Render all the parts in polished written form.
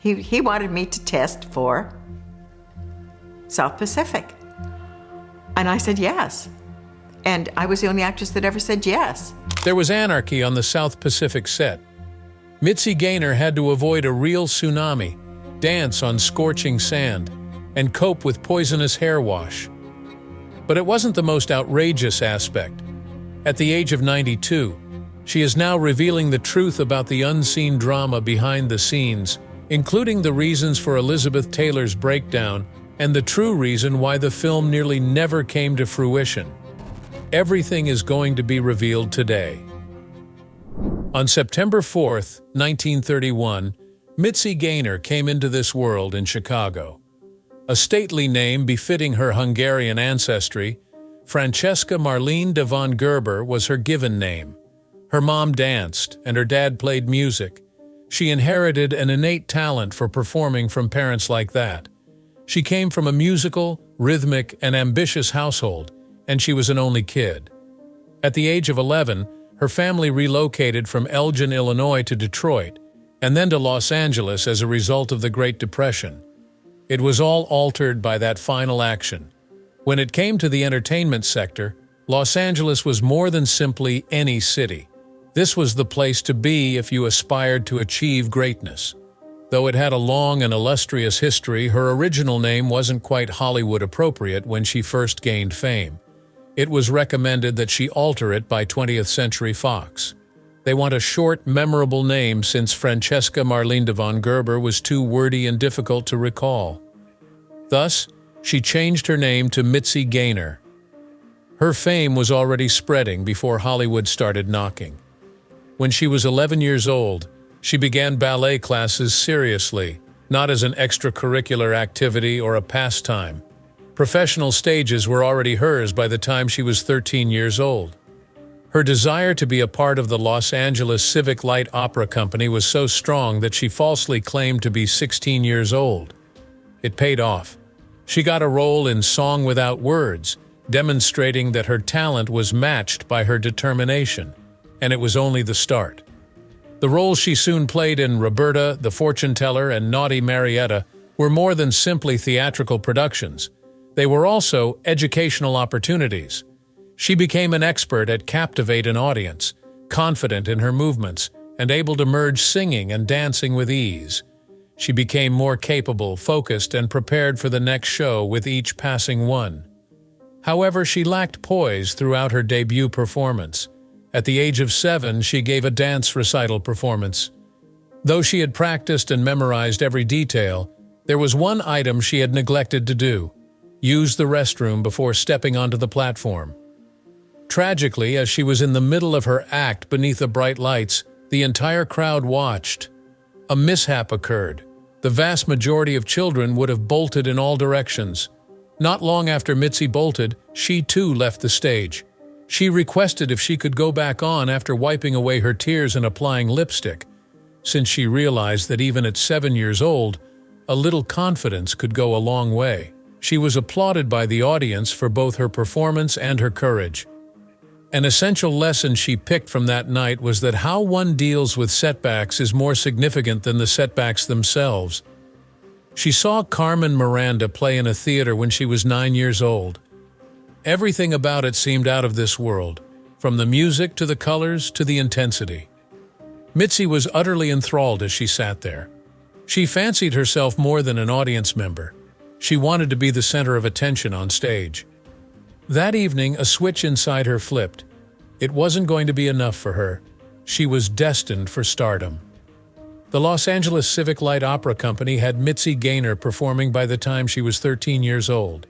He wanted me to test for South Pacific. And I said yes. And I was the only actress that ever said yes. There was anarchy on the South Pacific set. Mitzi Gaynor had to avoid a real tsunami, dance on scorching sand, and cope with poisonous hair wash. But it wasn't the most outrageous aspect. At the age of 92, she is now revealing the truth about the unseen drama behind the scenes, including the reasons for Elizabeth Taylor's breakdown and the true reason why the film nearly never came to fruition. Everything is going to be revealed today. On September 4th, 1931, Mitzi Gaynor came into this world in Chicago. A stately name befitting her Hungarian ancestry, Francesca Marlene de von Gerber was her given name. Her mom danced, and her dad played music. She inherited an innate talent for performing from parents like that. She came from a musical, rhythmic, and ambitious household, and she was an only kid. At the age of 11, her family relocated from Elgin, Illinois to Detroit, and then to Los Angeles as a result of the Great Depression. It was all altered by that final action. When it came to the entertainment sector, Los Angeles was more than simply any city. This was the place to be if you aspired to achieve greatness. Though it had a long and illustrious history, her original name wasn't quite Hollywood appropriate when she first gained fame. It was recommended that she alter it by 20th Century Fox. They want a short, memorable name since Francesca Marlene de von Gerber was too wordy and difficult to recall. Thus, she changed her name to Mitzi Gaynor. Her fame was already spreading before Hollywood started knocking. When she was 11 years old, she began ballet classes seriously, not as an extracurricular activity or a pastime. Professional stages were already hers by the time she was 13 years old. Her desire to be a part of the Los Angeles Civic Light Opera Company was so strong that she falsely claimed to be 16 years old. It paid off. She got a role in Song Without Words, demonstrating that her talent was matched by her determination, and it was only the start. The roles she soon played in Roberta, The Fortune Teller, and Naughty Marietta were more than simply theatrical productions. They were also educational opportunities. She became an expert at captivate an audience, confident in her movements, and able to merge singing and dancing with ease. She became more capable, focused, and prepared for the next show with each passing one. However, she lacked poise throughout her debut performance. At the age of 7, she gave a dance recital performance. Though she had practiced and memorized every detail, there was one item she had neglected to do: use the restroom before stepping onto the platform. Tragically, as she was in the middle of her act beneath the bright lights, the entire crowd watched. A mishap occurred. The vast majority of children would have bolted in all directions. Not long after Mitzi bolted, she too left the stage. She requested if she could go back on after wiping away her tears and applying lipstick, since she realized that even at 7 years old, a little confidence could go a long way. She was applauded by the audience for both her performance and her courage. An essential lesson she picked from that night was that how one deals with setbacks is more significant than the setbacks themselves. She saw Carmen Miranda play in a theater when she was 9 years old. Everything about it seemed out of this world, from the music to the colors to the intensity. Mitzi was utterly enthralled as she sat there. She fancied herself more than an audience member. She wanted to be the center of attention on stage. That evening, a switch inside her flipped. It wasn't going to be enough for her. She was destined for stardom. The Los Angeles Civic Light Opera Company had Mitzi Gaynor performing by the time she was 13 years old.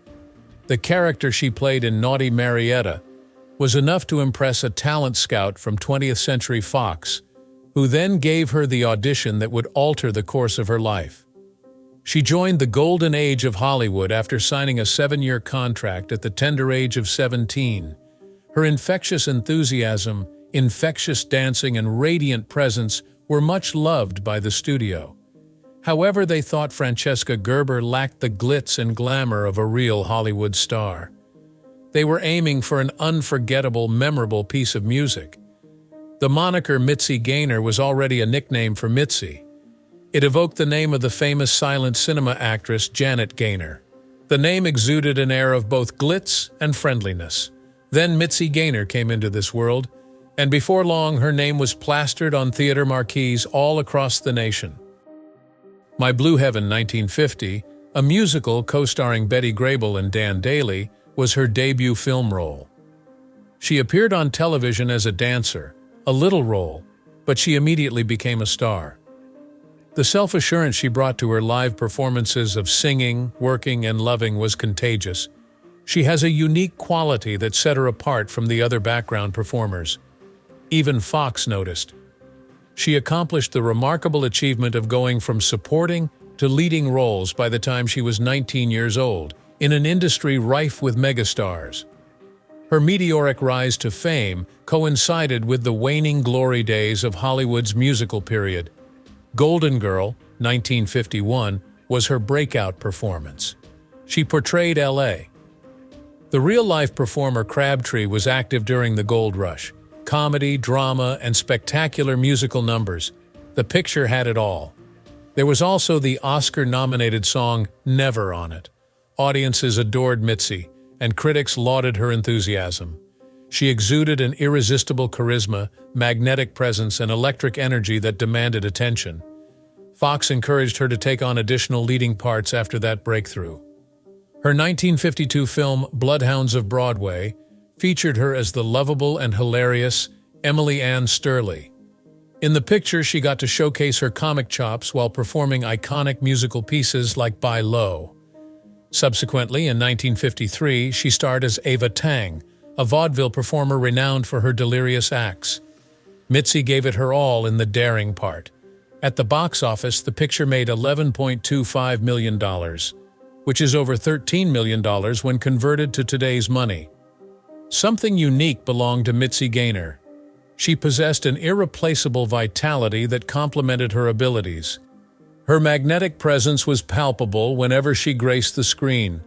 The character she played in Naughty Marietta was enough to impress a talent scout from 20th Century Fox, who then gave her the audition that would alter the course of her life. She joined the golden age of Hollywood after signing a 7-year contract at the tender age of 17. Her infectious enthusiasm, infectious dancing, and radiant presence were much loved by the studio. However, they thought Francesca Gerber lacked the glitz and glamour of a real Hollywood star. They were aiming for an unforgettable, memorable piece of music. The moniker Mitzi Gaynor was already a nickname for Mitzi. It evoked the name of the famous silent cinema actress Janet Gaynor. The name exuded an air of both glitz and friendliness. Then Mitzi Gaynor came into this world, and before long her name was plastered on theater marquees all across the nation. My Blue Heaven 1950, a musical co-starring Betty Grable and Dan Daly, was her debut film role. She appeared on television as a dancer, a little role, but she immediately became a star. The self-assurance she brought to her live performances of singing, working, and loving was contagious. She has a unique quality that set her apart from the other background performers. Even Fox noticed. She accomplished the remarkable achievement of going from supporting to leading roles by the time she was 19 years old, in an industry rife with megastars. Her meteoric rise to fame coincided with the waning glory days of Hollywood's musical period. Golden Girl, 1951, was her breakout performance. She portrayed L.A. The real-life performer Crabtree was active during the Gold Rush. Comedy, drama, and spectacular musical numbers. The picture had it all. There was also the Oscar-nominated song Never on it. Audiences adored Mitzi, and critics lauded her enthusiasm. She exuded an irresistible charisma, magnetic presence, and electric energy that demanded attention. Fox encouraged her to take on additional leading parts after that breakthrough. Her 1952 film Bloodhounds of Broadway featured her as the lovable and hilarious Emily Ann Sturley. In the picture, she got to showcase her comic chops while performing iconic musical pieces like Buy Low. Subsequently, in 1953, she starred as Ava Tang, a vaudeville performer renowned for her delirious acts. Mitzi gave it her all in the daring part. At the box office, the picture made $11.25 million, which is over $13 million when converted to today's money. Something unique belonged to Mitzi Gaynor. She possessed an irreplaceable vitality that complemented her abilities. Her magnetic presence was palpable whenever she graced the screen,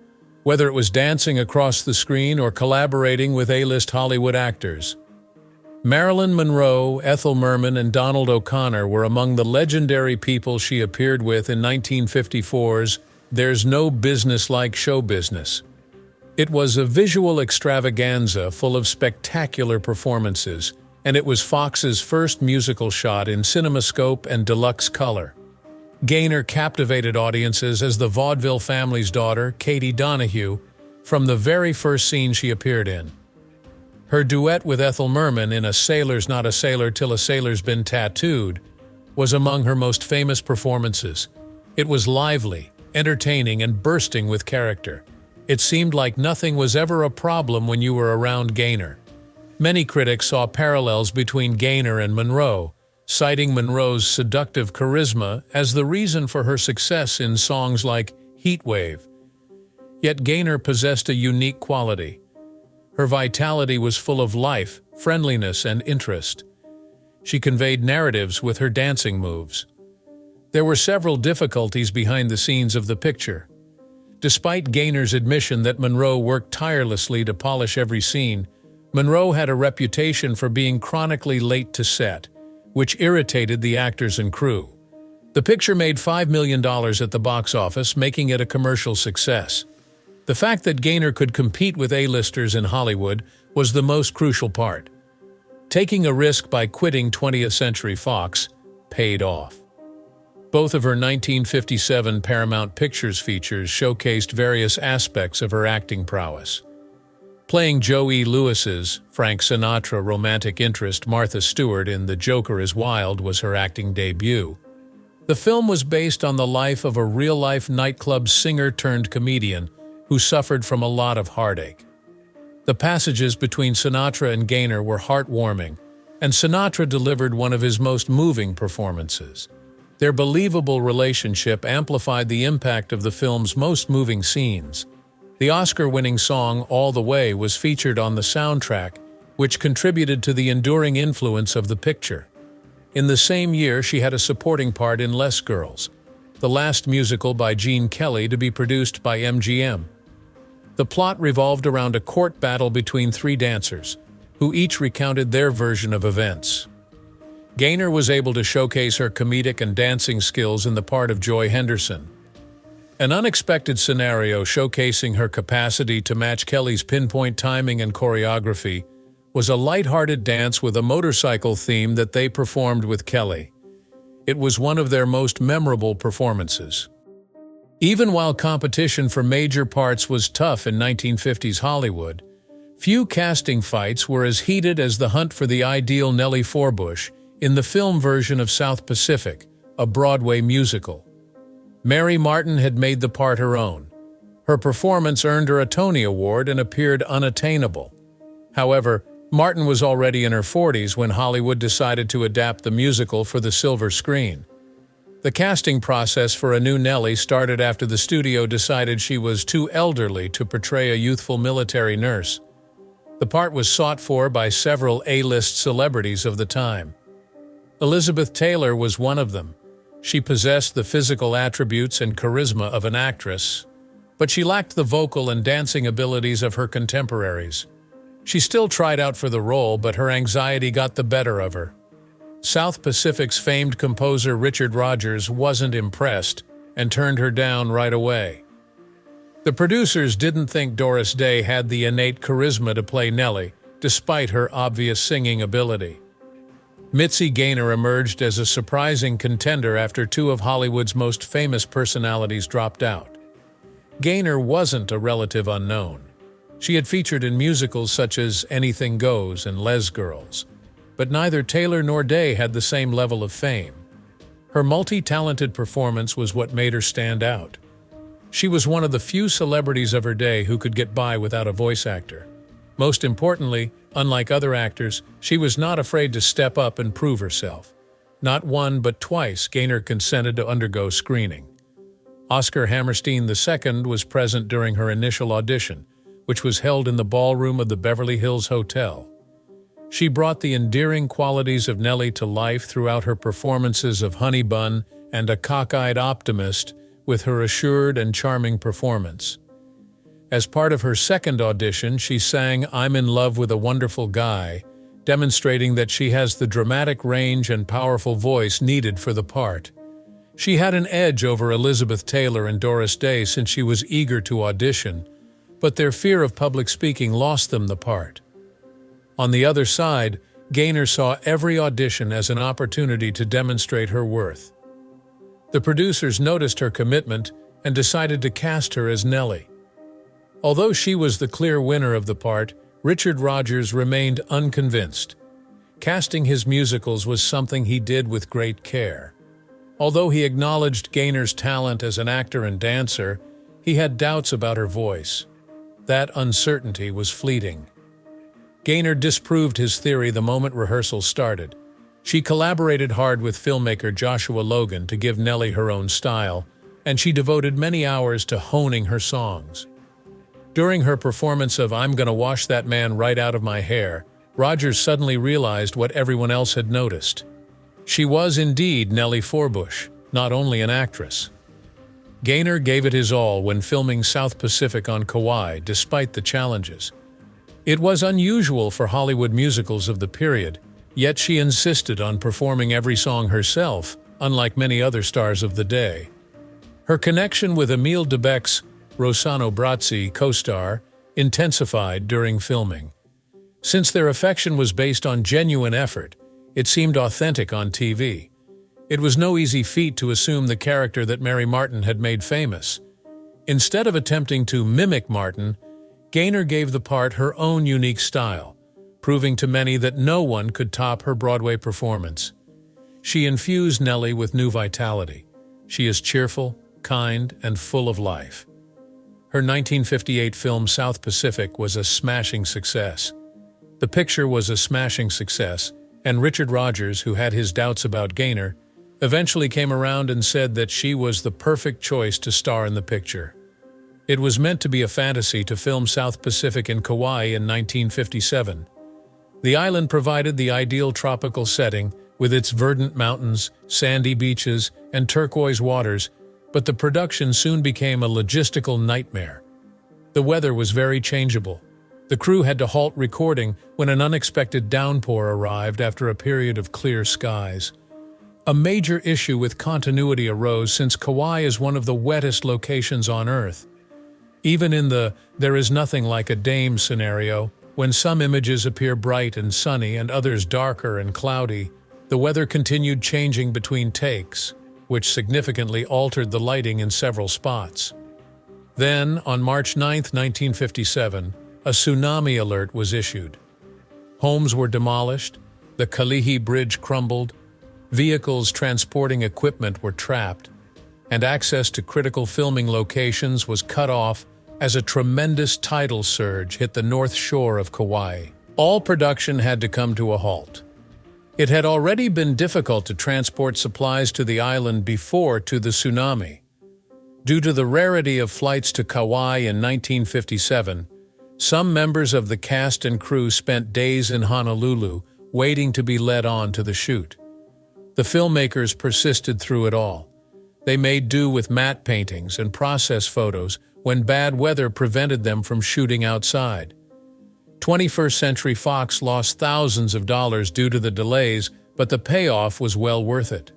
whether it was dancing across the screen or collaborating with A-list Hollywood actors. Marilyn Monroe, Ethel Merman, and Donald O'Connor were among the legendary people she appeared with in 1954's There's No Business Like Show Business. It was a visual extravaganza full of spectacular performances, and it was Fox's first musical shot in CinemaScope and deluxe color. Gaynor captivated audiences as the vaudeville family's daughter, Katie Donahue, from the very first scene she appeared in. Her duet with Ethel Merman in A Sailor's Not a Sailor Till a Sailor's Been Tattooed was among her most famous performances. It was lively, entertaining, and bursting with character. It seemed like nothing was ever a problem when you were around Gaynor. Many critics saw parallels between Gaynor and Monroe, citing Monroe's seductive charisma as the reason for her success in songs like Heat Wave. Yet Gaynor possessed a unique quality. Her vitality was full of life, friendliness, and interest. She conveyed narratives with her dancing moves. There were several difficulties behind the scenes of the picture. Despite Gaynor's admission that Monroe worked tirelessly to polish every scene, Monroe had a reputation for being chronically late to set, which irritated the actors and crew. The picture made $5 million at the box office, making it a commercial success. The fact that Gaynor could compete with A-listers in Hollywood was the most crucial part. Taking a risk by quitting 20th Century Fox paid off. Both of her 1957 Paramount Pictures features showcased various aspects of her acting prowess. Playing Joe E. Lewis's, Frank Sinatra romantic interest Martha Stewart in The Joker is Wild was her acting debut. The film was based on the life of a real-life nightclub singer-turned-comedian who suffered from a lot of heartache. The passages between Sinatra and Gaynor were heartwarming, and Sinatra delivered one of his most moving performances. Their believable relationship amplified the impact of the film's most moving scenes. The Oscar-winning song All the Way was featured on the soundtrack, which contributed to the enduring influence of the picture. In the same year, she had a supporting part in Less Girls, the last musical by Gene Kelly to be produced by MGM. The plot revolved around a court battle between three dancers, who each recounted their version of events. Gaynor was able to showcase her comedic and dancing skills in the part of Joy Henderson. An unexpected scenario showcasing her capacity to match Kelly's pinpoint timing and choreography was a light-hearted dance with a motorcycle theme that they performed with Kelly. It was one of their most memorable performances. Even while competition for major parts was tough in 1950s Hollywood, few casting fights were as heated as the hunt for the ideal Nellie Forbush in the film version of South Pacific, a Broadway musical. Mary Martin had made the part her own. Her performance earned her a Tony Award and appeared unattainable. However, Martin was already in her 40s when Hollywood decided to adapt the musical for the silver screen. The casting process for a new Nellie started after the studio decided she was too elderly to portray a youthful military nurse. The part was sought for by several A-list celebrities of the time. Elizabeth Taylor was one of them. She possessed the physical attributes and charisma of an actress, but she lacked the vocal and dancing abilities of her contemporaries. She still tried out for the role, but her anxiety got the better of her. South Pacific's famed composer Richard Rodgers wasn't impressed and turned her down right away. The producers didn't think Doris Day had the innate charisma to play Nellie, despite her obvious singing ability. Mitzi Gaynor emerged as a surprising contender after two of Hollywood's most famous personalities dropped out. Gaynor wasn't a relative unknown. She had featured in musicals such as Anything Goes and Les Girls, but neither Taylor nor Day had the same level of fame. Her multi-talented performance was what made her stand out. She was one of the few celebrities of her day who could get by without a voice actor. Most importantly, unlike other actors, she was not afraid to step up and prove herself. Not one, but twice, Gaynor consented to undergo screening. Oscar Hammerstein II was present during her initial audition, which was held in the ballroom of the Beverly Hills Hotel. She brought the endearing qualities of Nellie to life throughout her performances of Honey Bun and A Cockeyed Optimist with her assured and charming performance. As part of her second audition, she sang I'm in Love with a Wonderful Guy, demonstrating that she has the dramatic range and powerful voice needed for the part. She had an edge over Elizabeth Taylor and Doris Day since she was eager to audition, but their fear of public speaking lost them the part. On the other side, Gaynor saw every audition as an opportunity to demonstrate her worth. The producers noticed her commitment and decided to cast her as Nellie. Although she was the clear winner of the part, Richard Rodgers remained unconvinced. Casting his musicals was something he did with great care. Although he acknowledged Gaynor's talent as an actor and dancer, he had doubts about her voice. That uncertainty was fleeting. Gaynor disproved his theory the moment rehearsals started. She collaborated hard with filmmaker Joshua Logan to give Nellie her own style, and she devoted many hours to honing her songs. During her performance of I'm Gonna Wash That Man Right Out of My Hair, Rodgers suddenly realized what everyone else had noticed. She was indeed Nellie Forbush, not only an actress. Gaynor gave it his all when filming South Pacific on Kauai, despite the challenges. It was unusual for Hollywood musicals of the period, yet she insisted on performing every song herself, unlike many other stars of the day. Her connection with Emile Debec's Rossano Brazzi co-star intensified during filming. Since their affection was based on genuine effort, it seemed authentic on TV. It was no easy feat to assume the character that Mary Martin had made famous. Instead of attempting to mimic Martin, Gaynor gave the part her own unique style, proving to many that no one could top her Broadway performance. She infused Nellie with new vitality. She is cheerful, kind, and full of life. Her 1958 film South Pacific was a smashing success. The picture was a smashing success, and Richard Rodgers, who had his doubts about Gaynor, eventually came around and said that she was the perfect choice to star in the picture. It was meant to be a fantasy to film South Pacific in Kauai in 1957. The island provided the ideal tropical setting with its verdant mountains, sandy beaches, and turquoise waters, but the production soon became a logistical nightmare. The weather was very changeable. The crew had to halt recording when an unexpected downpour arrived after a period of clear skies. A major issue with continuity arose since Kauai is one of the wettest locations on Earth. Even in the "there is nothing like a dame" scenario, when some images appear bright and sunny and others darker and cloudy, the weather continued changing between takes, which significantly altered the lighting in several spots. Then, on March 9, 1957, a tsunami alert was issued. Homes were demolished, the Kalihi Bridge crumbled, vehicles transporting equipment were trapped, and access to critical filming locations was cut off as a tremendous tidal surge hit the north shore of Kauai. All production had to come to a halt. It had already been difficult to transport supplies to the island before to the tsunami. Due to the rarity of flights to Kauai in 1957, some members of the cast and crew spent days in Honolulu waiting to be led on to the shoot. The filmmakers persisted through it all. They made do with matte paintings and process photos when bad weather prevented them from shooting outside. 21st Century Fox lost thousands of dollars due to the delays, but the payoff was well worth it.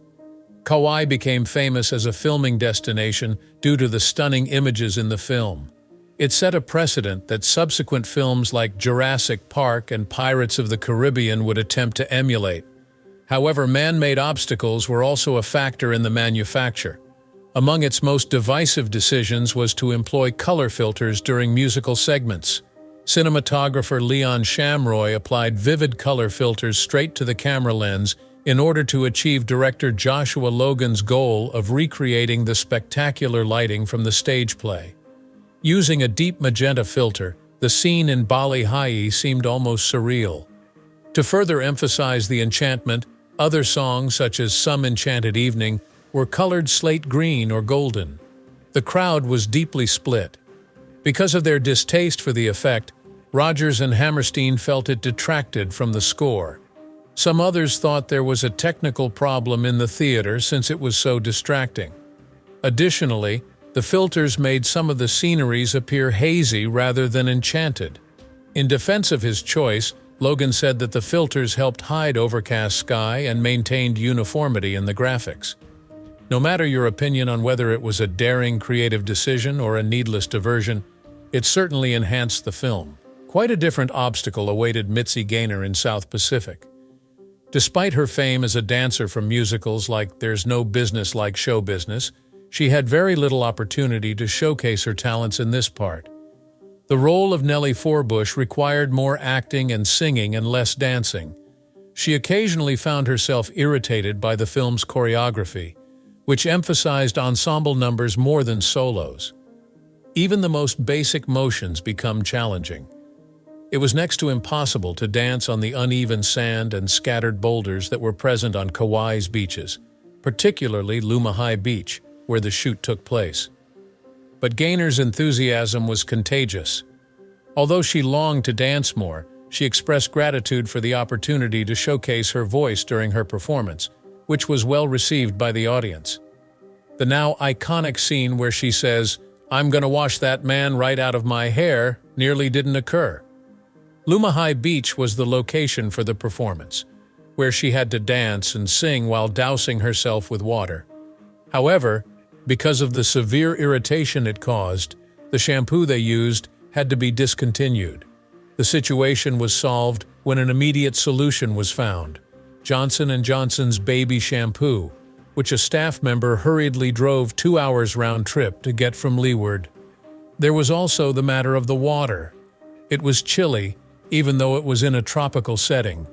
Kauai became famous as a filming destination due to the stunning images in the film. It set a precedent that subsequent films like Jurassic Park and Pirates of the Caribbean would attempt to emulate. However, man-made obstacles were also a factor in the manufacture. Among its most divisive decisions was to employ color filters during musical segments. Cinematographer Leon Shamroy applied vivid color filters straight to the camera lens in order to achieve director Joshua Logan's goal of recreating the spectacular lighting from the stage play. Using a deep magenta filter, the scene in Bali Ha'i seemed almost surreal. To further emphasize the enchantment, other songs, such as Some Enchanted Evening, were colored slate green or golden. The crowd was deeply split. Because of their distaste for the effect, Rodgers and Hammerstein felt it detracted from the score. Some others thought there was a technical problem in the theater since it was so distracting. Additionally, the filters made some of the sceneries appear hazy rather than enchanted. In defense of his choice, Logan said that the filters helped hide overcast sky and maintained uniformity in the graphics. No matter your opinion on whether it was a daring creative decision or a needless diversion, it certainly enhanced the film. Quite a different obstacle awaited Mitzi Gaynor in South Pacific. Despite her fame as a dancer from musicals like There's No Business Like Show Business, she had very little opportunity to showcase her talents in this part. The role of Nellie Forbush required more acting and singing and less dancing. She occasionally found herself irritated by the film's choreography, which emphasized ensemble numbers more than solos. Even the most basic motions become challenging. It was next to impossible to dance on the uneven sand and scattered boulders that were present on Kauai's beaches, particularly Lumahai Beach, where the shoot took place. But Gaynor's enthusiasm was contagious. Although she longed to dance more, she expressed gratitude for the opportunity to showcase her voice during her performance, which was well received by the audience. The now iconic scene where she says, "I'm gonna wash that man right out of my hair," nearly didn't occur. Lumahai Beach was the location for the performance, where she had to dance and sing while dousing herself with water. However, because of the severe irritation it caused, the shampoo they used had to be discontinued. The situation was solved when an immediate solution was found: Johnson & Johnson's baby shampoo, which a staff member hurriedly drove 2 hours round trip to get from Leeward. There was also the matter of the water. It was chilly, even though it was in a tropical setting.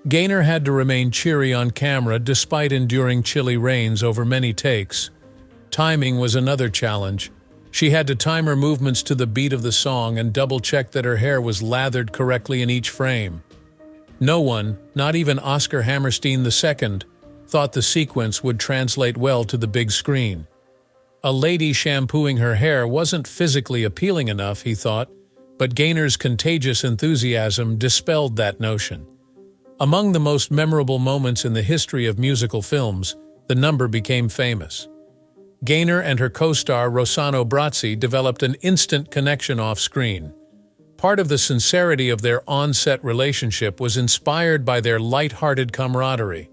Gaynor had to remain cheery on camera despite enduring chilly rains over many takes. Timing was another challenge. She had to time her movements to the beat of the song and double-check that her hair was lathered correctly in each frame. No one, not even Oscar Hammerstein II, thought the sequence would translate well to the big screen. A lady shampooing her hair wasn't physically appealing enough, he thought, but Gaynor's contagious enthusiasm dispelled that notion. Among the most memorable moments in the history of musical films, the number became famous. Gaynor and her co-star Rossano Brazzi developed an instant connection off-screen. Part of the sincerity of their on-set relationship was inspired by their light-hearted camaraderie.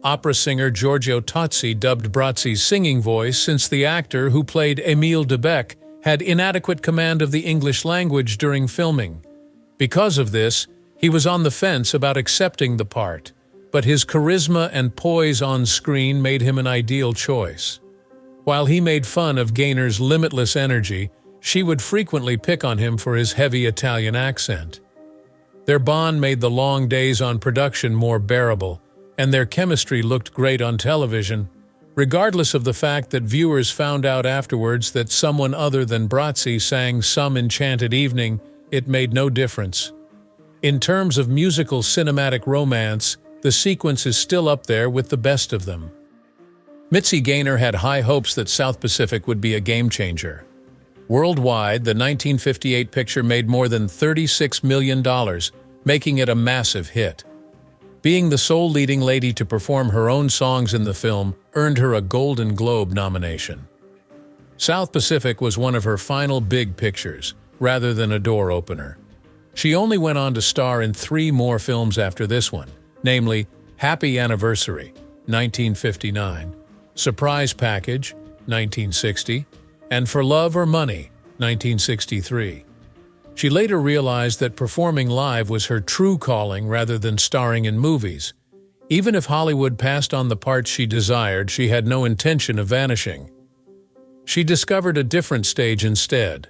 Opera singer Giorgio Tozzi dubbed Brazzi's singing voice since the actor who played Émile de Becque had inadequate command of the English language during filming. Because of this, he was on the fence about accepting the part, but his charisma and poise on screen made him an ideal choice. While he made fun of Gaynor's limitless energy, she would frequently pick on him for his heavy Italian accent. Their bond made the long days on production more bearable, and their chemistry looked great on television, regardless of the fact that viewers found out afterwards that someone other than Brazzi sang Some Enchanted Evening. It made no difference. In terms of musical cinematic romance, the sequence is still up there with the best of them. Mitzi Gaynor had high hopes that South Pacific would be a game-changer. Worldwide, the 1958 picture made more than $36 million, making it a massive hit. Being the sole leading lady to perform her own songs in the film earned her a Golden Globe nomination. South Pacific was one of her final big pictures, rather than a door opener. She only went on to star in 3 more films after this one, namely Happy Anniversary, 1959, Surprise Package, 1960, and For Love or Money, 1963. She later realized that performing live was her true calling rather than starring in movies. Even if Hollywood passed on the parts she desired, she had no intention of vanishing. She discovered a different stage instead.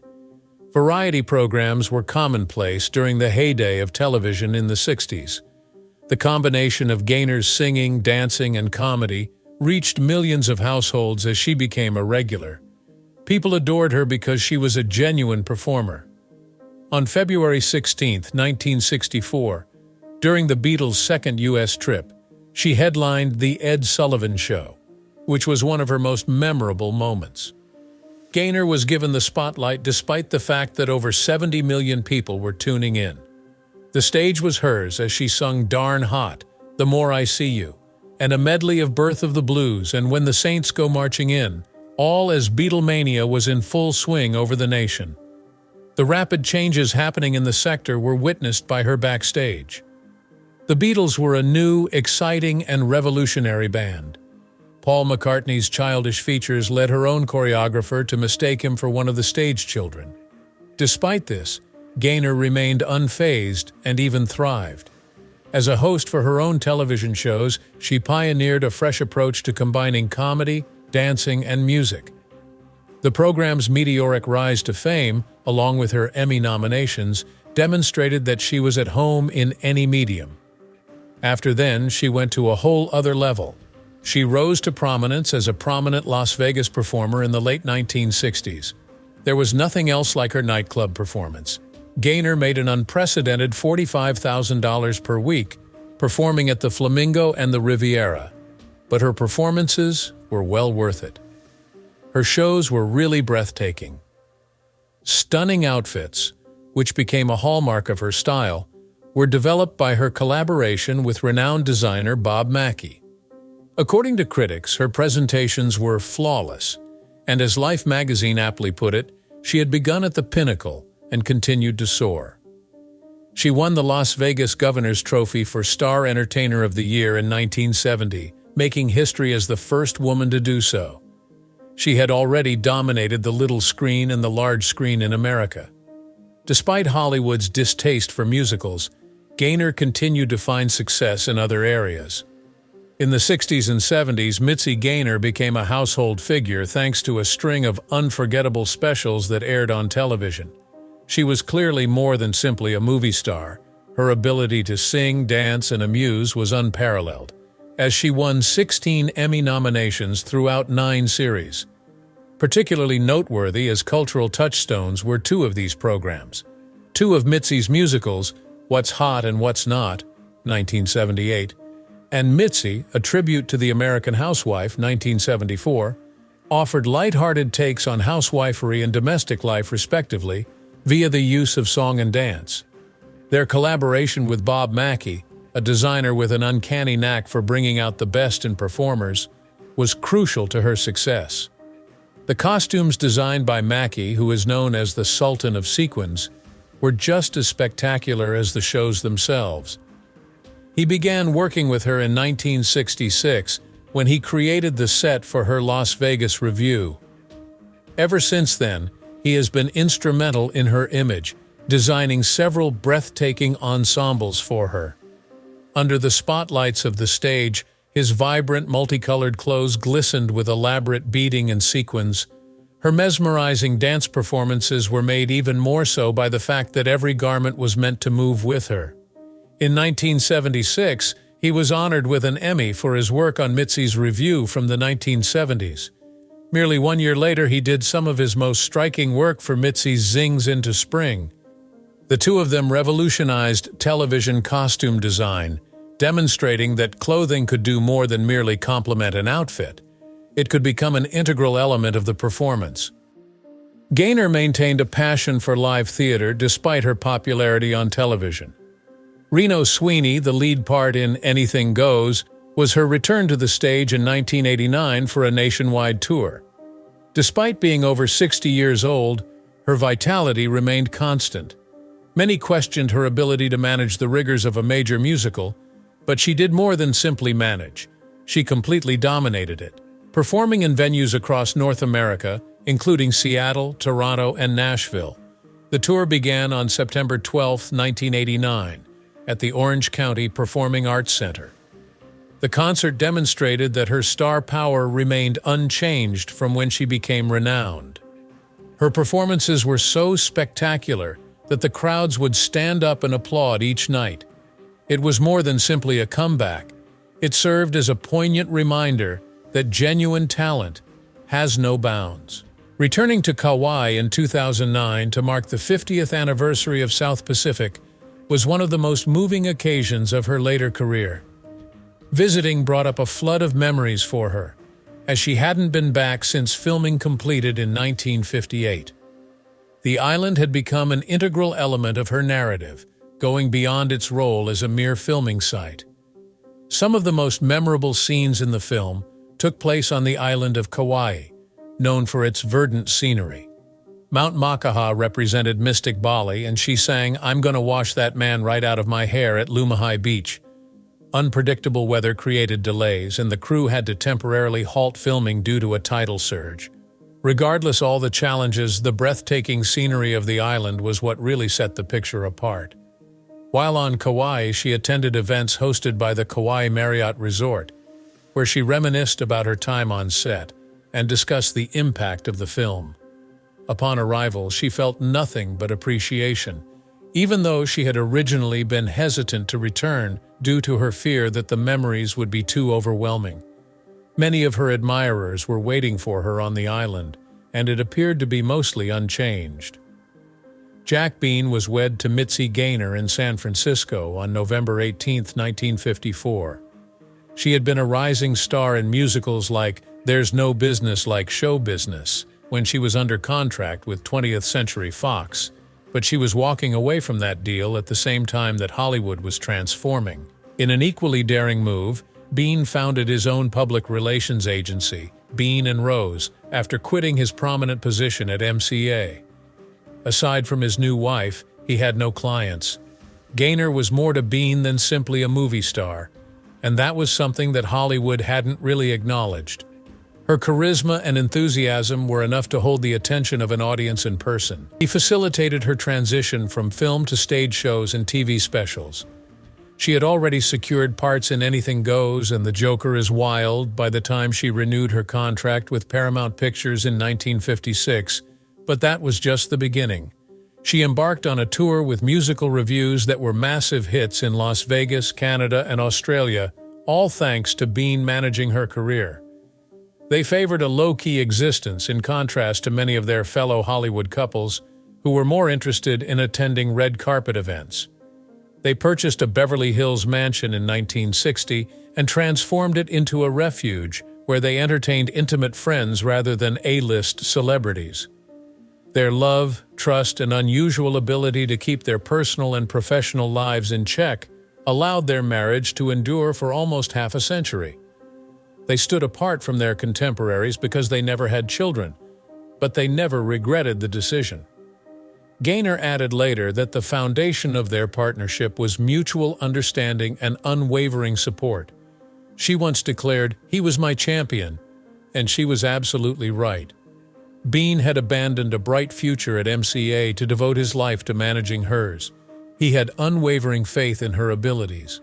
Variety programs were commonplace during the heyday of television in the 60s. The combination of Gaynor's singing, dancing, and comedy reached millions of households as she became a regular. People adored her because she was a genuine performer. On February 16, 1964, during the Beatles' second U.S. trip, she headlined The Ed Sullivan Show, which was one of her most memorable moments. Gaynor was given the spotlight despite the fact that over 70 million people were tuning in. The stage was hers as she sung Darn Hot, The More I See You, and a medley of Birth of the Blues and When the Saints Go Marching In, all as Beatlemania was in full swing over the nation. The rapid changes happening in the sector were witnessed by her backstage. The Beatles were a new, exciting, and revolutionary band. Paul McCartney's childish features led her own choreographer to mistake him for one of the stage children. Despite this, Gaynor remained unfazed and even thrived. As a host for her own television shows, she pioneered a fresh approach to combining comedy, dancing, and music. The program's meteoric rise to fame, along with her Emmy nominations, demonstrated that she was at home in any medium. After then, she went to a whole other level. She rose to prominence as a prominent Las Vegas performer in the late 1960s. There was nothing else like her nightclub performance. Gaynor made an unprecedented $45,000 per week, performing at the Flamingo and the Riviera. But her performances were well worth it. Her shows were really breathtaking. Stunning outfits, which became a hallmark of her style, were developed by her collaboration with renowned designer Bob Mackie. According to critics, her presentations were flawless, and as Life magazine aptly put it, she had begun at the pinnacle and continued to soar. She won the Las Vegas Governor's Trophy for Star Entertainer of the Year in 1970, making history as the first woman to do so. She had already dominated the little screen and the large screen in America. Despite Hollywood's distaste for musicals, Gaynor continued to find success in other areas. In the 60s and 70s, Mitzi Gaynor became a household figure thanks to a string of unforgettable specials that aired on television. She was clearly more than simply a movie star. Her ability to sing, dance, and amuse was unparalleled, as she won 16 Emmy nominations throughout 9 series. Particularly noteworthy as cultural touchstones were 2 of these programs. 2 of Mitzi's musicals, What's Hot and What's Not, 1978, and Mitzi, a tribute to the American Housewife, 1974, offered lighthearted takes on housewifery and domestic life respectively via the use of song and dance. Their collaboration with Bob Mackie, a designer with an uncanny knack for bringing out the best in performers, was crucial to her success. The costumes designed by Mackie, who is known as the Sultan of Sequins, were just as spectacular as the shows themselves. He began working with her in 1966 when he created the set for her Las Vegas revue. Ever since then, he has been instrumental in her image, designing several breathtaking ensembles for her. Under the spotlights of the stage, his vibrant, multicolored clothes glistened with elaborate beading and sequins. Her mesmerizing dance performances were made even more so by the fact that every garment was meant to move with her. In 1976, he was honored with an Emmy for his work on Mitzi's revue from the 1970s. Merely 1 year later, he did some of his most striking work for Mitzi's Zings into Spring. The two of them revolutionized television costume design, demonstrating that clothing could do more than merely complement an outfit. It could become an integral element of the performance. Gaynor maintained a passion for live theater despite her popularity on television. Reno Sweeney, the lead part in Anything Goes, was her return to the stage in 1989 for a nationwide tour. Despite being over 60 years old, her vitality remained constant. Many questioned her ability to manage the rigors of a major musical, but she did more than simply manage. She completely dominated it, performing in venues across North America, including Seattle, Toronto, and Nashville. The tour began on September 12, 1989, at the Orange County Performing Arts Center. The concert demonstrated that her star power remained unchanged from when she became renowned. Her performances were so spectacular that the crowds would stand up and applaud each night. It was more than simply a comeback. It served as a poignant reminder that genuine talent has no bounds. Returning to Kauai in 2009 to mark the 50th anniversary of South Pacific was one of the most moving occasions of her later career. Visiting brought up a flood of memories for her, as she hadn't been back since filming completed in 1958. The island had become an integral element of her narrative, going beyond its role as a mere filming site. Some of the most memorable scenes in the film took place on the island of Kauai, known for its verdant scenery. Mount Makaha represented Mystic Bali, and she sang "I'm Gonna Wash That Man Right Out of My Hair" at Lumahai Beach. Unpredictable weather created delays, and the crew had to temporarily halt filming due to a tidal surge. Regardless all the challenges, the breathtaking scenery of the island was what really set the picture apart. While on Kauai, she attended events hosted by the Kauai Marriott Resort, where she reminisced about her time on set and discussed the impact of the film. Upon arrival, she felt nothing but appreciation, even though she had originally been hesitant to return due to her fear that the memories would be too overwhelming. Many of her admirers were waiting for her on the island, and it appeared to be mostly unchanged. Jack Bean was wed to Mitzi Gaynor in San Francisco on November 18, 1954. She had been a rising star in musicals like There's No Business Like Show Business when she was under contract with 20th Century Fox, but she was walking away from that deal at the same time that Hollywood was transforming. In an equally daring move, Bean founded his own public relations agency, Bean & Rose, after quitting his prominent position at MCA. Aside from his new wife, he had no clients. Gaynor was more to Bean than simply a movie star, and that was something that Hollywood hadn't really acknowledged. Her charisma and enthusiasm were enough to hold the attention of an audience in person. He facilitated her transition from film to stage shows and TV specials. She had already secured parts in Anything Goes and The Joker is Wild by the time she renewed her contract with Paramount Pictures in 1956, but that was just the beginning. She embarked on a tour with musical revues that were massive hits in Las Vegas, Canada, and Australia, all thanks to Bean managing her career. They favored a low-key existence in contrast to many of their fellow Hollywood couples who were more interested in attending red carpet events. They purchased a Beverly Hills mansion in 1960 and transformed it into a refuge where they entertained intimate friends rather than A-list celebrities. Their love, trust, and unusual ability to keep their personal and professional lives in check allowed their marriage to endure for almost half a century. They stood apart from their contemporaries because they never had children, but they never regretted the decision. Gaynor added later that the foundation of their partnership was mutual understanding and unwavering support. She once declared, "He was my champion," and she was absolutely right. Bean had abandoned a bright future at MCA to devote his life to managing hers. He had unwavering faith in her abilities.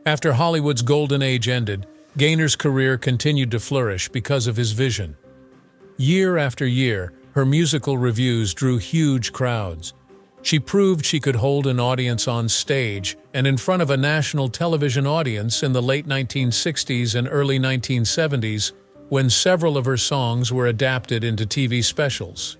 After Hollywood's golden age ended, Gaynor's career continued to flourish because of his vision. Year after year, her musical reviews drew huge crowds. She proved she could hold an audience on stage and in front of a national television audience in the late 1960s and early 1970s, when several of her songs were adapted into TV specials.